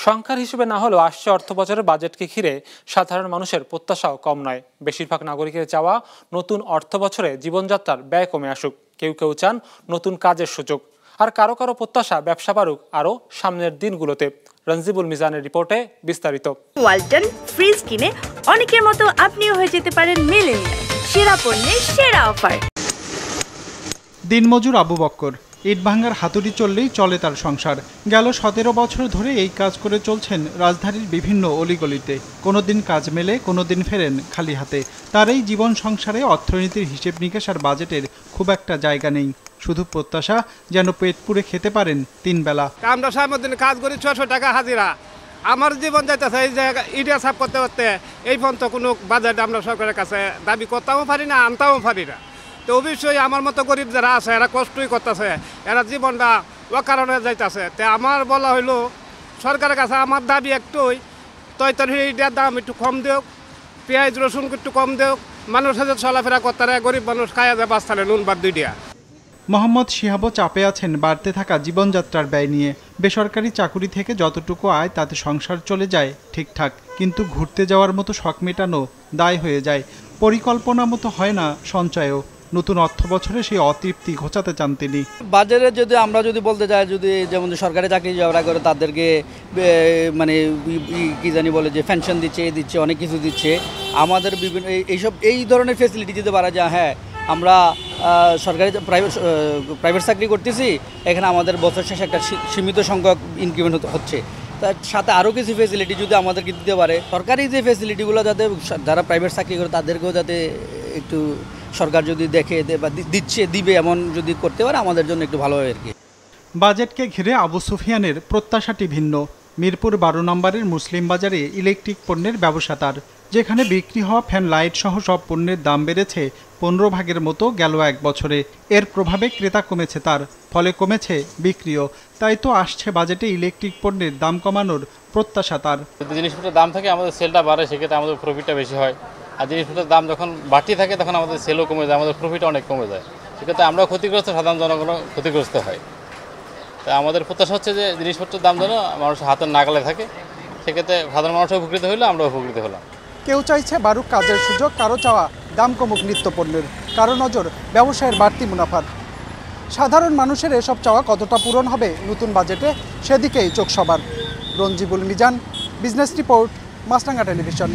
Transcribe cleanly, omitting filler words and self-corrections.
সংখ্যার হিসেবে না হলেও আসছে অর্থবছরের বাজেটকে ঘিরে সাধারণ মানুষের প্রত্যাশাও কম নয়। বেশিরভাগ নাগরিকের চাওয়া নতুন অর্থবছরে জীবনযাত্রার ব্যয় কমে আসুক, কেউ কেউ চান নতুন কাজের সুযোগ, আর কারো কারো প্রত্যাশা ব্যবসা বাড়ুক আরও সামনের দিনগুলোতে। রঞ্জিবুল মিজানের রিপোর্টে বিস্তারিত। ওয়ালটন ফ্রিজ কিনে অনেকের মতো আপনিও হয়ে যেতে পারেন মিলেনিয়াল। সেরা পণ্যের সেরা অফার। দিনমজুর আবু বক্কর ইটভাঙ্গার হাতুড়ি চললেই চলে তার সংসার। গেল 17 বছর ধরে এই কাজ করে চলছেন রাজধানীর বিভিন্ন অলিগলিতে। কোনোদিন কাজ মেলে, কোনোদিন ফেরেন খালি হাতে। তার এই জীবন সংসারে অর্থনীতির হিসেব নিকেশ আর বাজেটের খুব একটা জায়গা নেই। শুধু প্রত্যাশা যেন পেট পুড়ে খেতে পারেন 3 বেলা। আমরা সারাদিন কাজ করি 600 টাকা হাজিরা। আমার জীবন যাইতেছে এই যে ইটা সাফ করতে করতে এই পর্যন্ত কোনো বাজেট আমরা সরকারের কাছে দাবি করতেও পারি না, আনতেও পারি না। তো অবশ্যই আমার মতো গরিব যারা আছে এরা কষ্টই করতেছে, এরা জীবনটা অকারণে যাইতেছে। তো আমার বলা হইলো সরকারের কাছে আমার দাবি একটুই, তরকারিটার দাম একটু কম দেওক, পেঁয়াজ রসুন একটু কম দেওক, মানুষের যে চলাফেরা করতে গরিব মানুষ খায়া যায় বাঁচতে নুন বাদ 2 মোহাম্মদ শিহাবও চাপে আছেন বাড়তে থাকা জীবনযাত্রার ব্যয় নিয়ে। বেসরকারি চাকুরি থেকে যতটুকু আয় তাতে সংসার চলে যায় ঠিকঠাক, কিন্তু ঘুরতে যাওয়ার মতো শখ মেটানো দায় হয়ে যায়। পরিকল্পনা মতো হয় না সঞ্চয়ও। নতুন অর্থ বছরে সেই অতৃপ্তি ঘোচাতে চান তিনি। বাজারে যদি আমরা বলতে যাই, যেমন সরকারি চাকরি যারা করে তাদেরকে মানে কি জানি বলে যে পেনশন দিচ্ছে অনেক কিছু দিচ্ছে। আমাদের বিভিন্ন এই ধরনের ফেসিলিটি দিতে পারা যায়। হ্যাঁ, আমরা সরকারি প্রাইভেট চাকরি করতেছি, এখানে আমাদের বছর শেষে একটা সীমিত সংখ্যক ইনক্রিমেন্ট হচ্ছে। তার সাথে আরও কিছু ফেসিলিটি যদি আমাদেরকে দিতে পারে, সরকারি যে ফেসিলিটিগুলো যাতে যারা প্রাইভেট চাকরি করে তাদেরকেও যাতে একটু সরকার যদি দেখে বা দিবে এমন যদি করতে পারে আমাদের জন্য একটু ভালো হয় আর কি। বাজেটকে ঘিরে আবু সুফিয়ানের প্রত্যাশাটি ভিন্ন। মিরপুর 12 নম্বরের মুসলিম বাজারে ইলেকট্রিক পণ্যের ব্যবসা তার, যেখানে বিক্রি হওয়া ফ্যান লাইট সহ সব পণ্যের দাম বেড়েছে 15 ভাগের মতো গেল 1 বছরে। এর প্রভাবে ক্রেতা কমেছে তার, ফলে কমেছে বিক্রিও। তাই তো আসছে বাজেটে ইলেকট্রিক পণ্যের দাম কমানোর প্রত্যাশা তার। যদি জিনিসপত্রের দাম থাকে আমাদের সেলটা বাড়ে, সেক্ষেত্রে আমাদের প্রফিটটা বেশি হয়। আর জিনিসপত্রের দাম যখন বাড়তি থাকে তখন আমাদের সেলও কমে যায়, আমাদের প্রফিটটা অনেক কমে যায়। সেক্ষেত্রে আমরাও ক্ষতিগ্রস্ত, সাধারণ জনগণও ক্ষতিগ্রস্ত হয়। তাই আমাদের প্রত্যাশা হচ্ছে যে জিনিসপত্রের দাম যেন মানুষের হাতের নাগালে থাকে, সেক্ষেত্রে সাধারণ মানুষও উপকৃত হইলে আমরাও উপকৃত হলাম। কেউ চাইছে বাড়ুক কাজের সুযোগ, কারো চাওয়া দাম কমুক নিত্য পণ্যের, কারো নজর ব্যবসায়ের বাড়তি মুনাফার। সাধারণ মানুষের এসব চাওয়া কতটা পূরণ হবে নতুন বাজেটে, সেদিকেই চোখ সবার। রঞ্জিবুল মিজান, বিজনেস রিপোর্ট, মাছরাঙা টেলিভিশন।